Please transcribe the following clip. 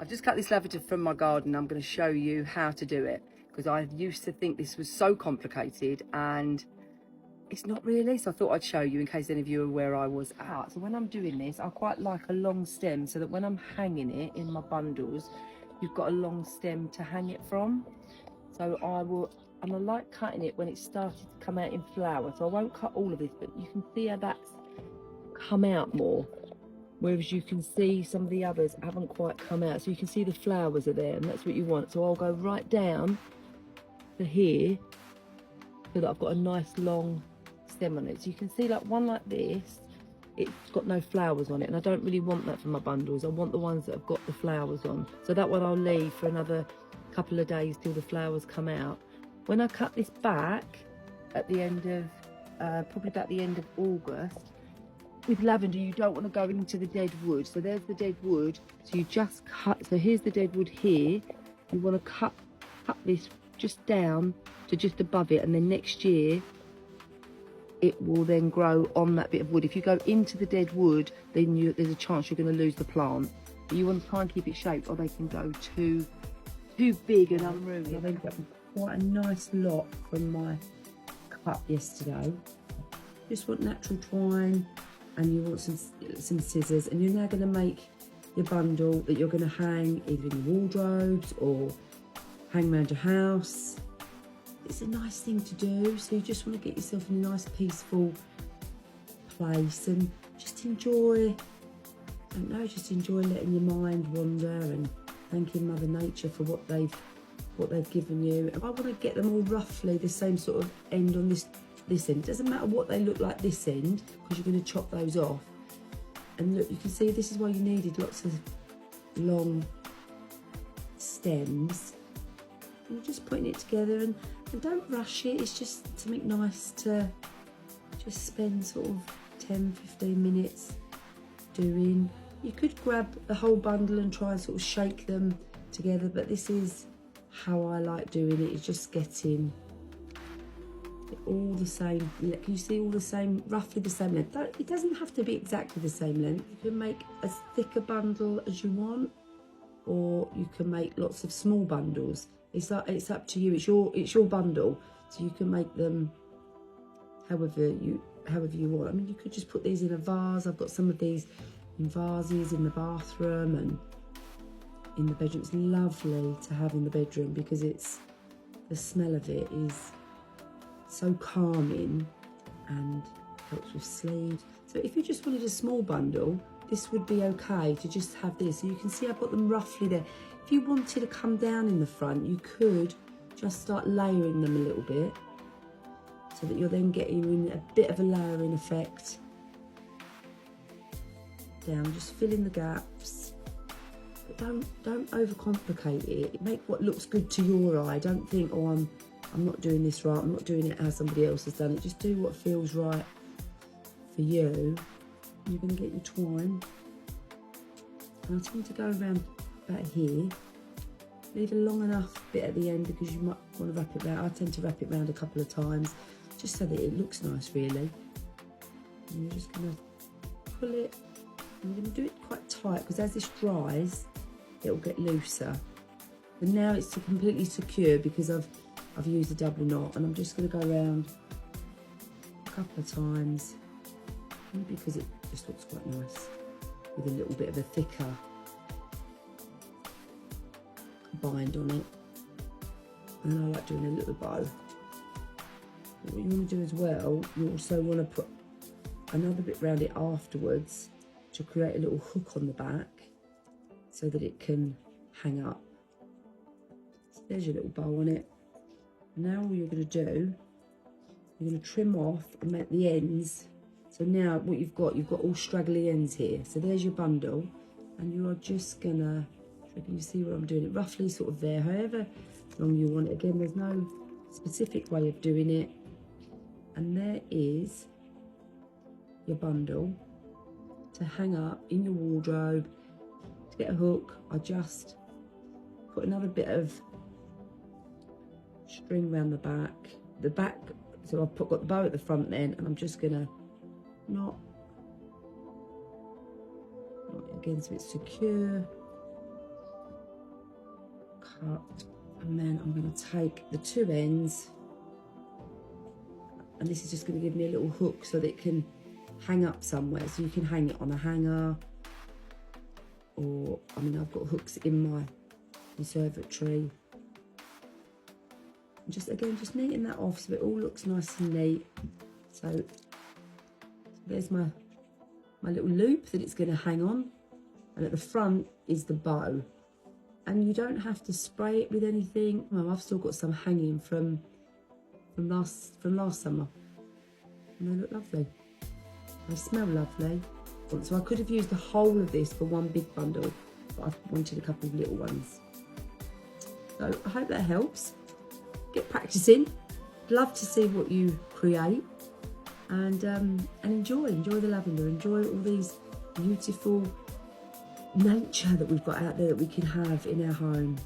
I just cut this lavender from my garden. I'm going to show you how to do it, because I used to think this was so complicated and it's not really. So I thought I'd show you in case any of you are where I was at. So when I'm doing this, I quite like a long stem so that when I'm hanging it in my bundles, you've got a long stem to hang it from. So and I like cutting it when it started to come out in flower. So I won't cut all of this, but you can see how that's come out more. Whereas you can see some of the others haven't quite come out. So you can see the flowers are there, and that's what you want. So I'll go right down to here so that I've got a nice long stem on it. So you can see like one like this, it's got no flowers on it, and I don't really want that for my bundles. I want the ones that have got the flowers on. So that one I'll leave for another couple of days till the flowers come out. When I cut this back at the end of, probably about the end of August, with lavender you don't want to go into the dead wood. So there's the dead wood, so you just cut, so here's the dead wood here. You want to cut this just down to just above it, and then next year it will then grow on that bit of wood. If you go into the dead wood, then there's a chance you're going to lose the plant. But you want to try and keep it shaped, or they can go too big and unruly. I've got quite a nice lot from my cut yesterday. Just want natural twine, and you want some scissors, and you're now going to make your bundle that you're going to hang either in your wardrobes or hang around your house. It's a nice thing to do, so you just want to get yourself in a nice peaceful place and just enjoy, I don't know, just enjoy letting your mind wander and thanking Mother Nature for what they've given you. And I want to get them all roughly the same sort of end on this end. It doesn't matter what they look like this end, because you're going to chop those off. And look, you can see this is why you needed lots of long stems. And you're just putting it together, and don't rush it. It's just something nice to just spend sort of 10-15 minutes doing. You could grab the whole bundle and try and sort of shake them together, but this is how I like doing it. It's just getting all the same. Can you see all the same, roughly the same length? It doesn't have to be exactly the same length. You can make as thick a bundle as you want, or you can make lots of small bundles. It's up to you. It's your bundle, so you can make them however you want. I mean, you could just put these in a vase. I've got some of these in vases in the bathroom and in the bedroom. It's lovely to have in the bedroom because the smell of it is so calming and helps with sleep. So if you just wanted a small bundle, this would be okay to just have this. So you can see I've got them roughly there. If you wanted to come down in the front, you could just start layering them a little bit so that you're then getting in a bit of a layering effect down, just fill in the gaps. But don't overcomplicate it. Make what looks good to your eye. Don't think, oh, I'm not doing this right, I'm not doing it how somebody else has done it. Just do what feels right for you. You're going to get your twine. And I tend to go around about here. Leave a long enough bit at the end because you might want to wrap it around. I tend to wrap it around a couple of times just so that it looks nice, really. And you're just going to pull it. And you're going to do it quite tight because as this dries, it will get looser. But now it's completely secure because I've used a double knot, and I'm just going to go around a couple of times because it just looks quite nice with a little bit of a thicker bind on it. And I like doing a little bow. But what you want to do as well, you also want to put another bit around it afterwards to create a little hook on the back so that it can hang up. So there's your little bow on it. Now all you're going to do, you're going to trim off and make the ends. So now what you've got all straggly ends here. So there's your bundle, and you are just going to, can you see what I'm doing? It roughly sort of there, however long you want it. Again, there's no specific way of doing it. And there is your bundle to hang up in your wardrobe. To get a hook, I just put another bit of string around the back. So I've got the bow at the front then, and I'm just gonna knot again so it's secure. cut, and then I'm going to take the two ends, and this is just going to give me a little hook so that it can hang up somewhere. So you can hang it on a hanger, or I mean, I've got hooks in my conservatory. And just again, just neating that off so it all looks nice and neat. So there's my little loop that it's going to hang on, and at the front is the bow. And you don't have to spray it with anything. Well, I've still got some hanging from last summer, and they look lovely. They smell lovely. So I could have used the whole of this for one big bundle, but I wanted a couple of little ones. So I hope that helps. Get practicing. Love to see what you create, and enjoy the lavender. Enjoy all these beautiful nature that we've got out there that we can have in our home.